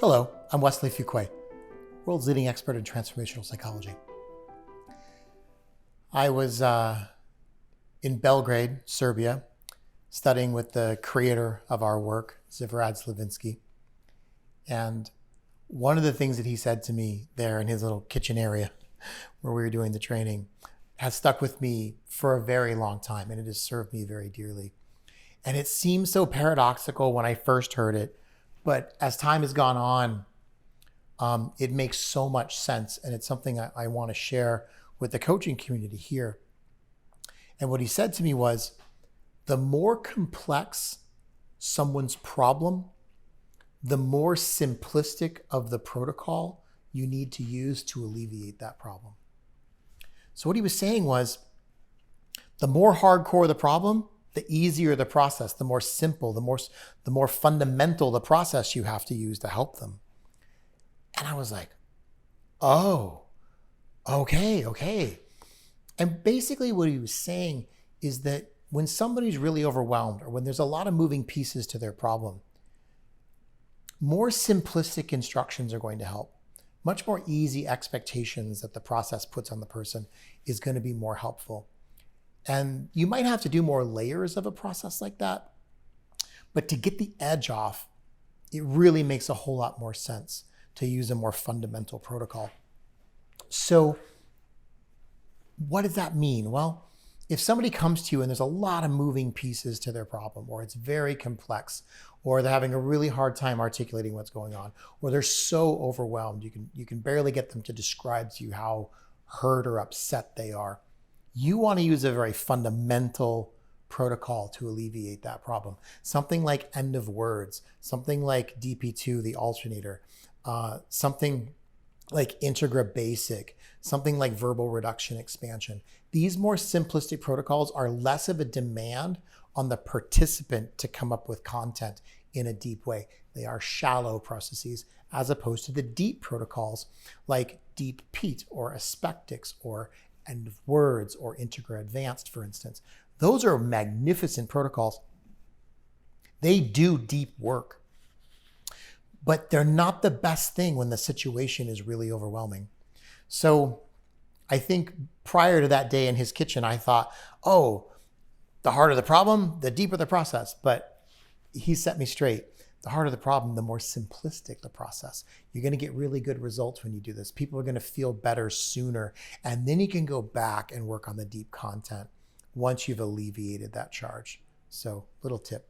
Hello, I'm Wesly Feuquay, world's leading expert in transformational psychology. I was in Belgrade, Serbia, studying with the creator of our work, M.Ed. And one of the things that he said to me there in his little kitchen area where we were doing the training has stuck with me for a very long time, and it has served me very dearly. And it seems so paradoxical when I first heard it, but as time has gone on, it makes so much sense, and it's something I want to share with the coaching community here. And what he said to me was, the more complex someone's problem, the more simplistic of the protocol you need to use to alleviate that problem. So what he was saying was, the more hardcore the problem, the easier the process, the more simple, the more fundamental the process you have to use to help them. And I was like, oh, okay. And basically what he was saying is that when somebody's really overwhelmed or when there's a lot of moving pieces to their problem, more simplistic instructions are going to help. Much more easy expectations that the process puts on the person is going to be more helpful. And you might have to do more layers of a process like that, but to get the edge off, it really makes a whole lot more sense to use a more fundamental protocol. So what does that mean? Well, if somebody comes to you and there's a lot of moving pieces to their problem, or it's very complex, or they're having a really hard time articulating what's going on, or they're so overwhelmed, you can barely get them to describe to you how hurt or upset they are. You want to use a very fundamental protocol to alleviate that problem. Something like end of words, something like DP2, the alternator, something like Integra Basic, something like verbal reduction expansion. These more simplistic protocols are less of a demand on the participant to come up with content in a deep way. They are shallow processes as opposed to the deep protocols like Deep PEAT or Aspectix or End of Words or Integra Advanced, for instance. Those are magnificent protocols. They do deep work, but they're not the best thing when the situation is really overwhelming. So I think prior to that day in his kitchen, I thought, oh, the harder the problem, the deeper the process. But he set me straight. The harder the problem, the more simplistic the process. You're going to get really good results when you do this. People are going to feel better sooner. And then you can go back and work on the deep content once you've alleviated that charge. So, little tip.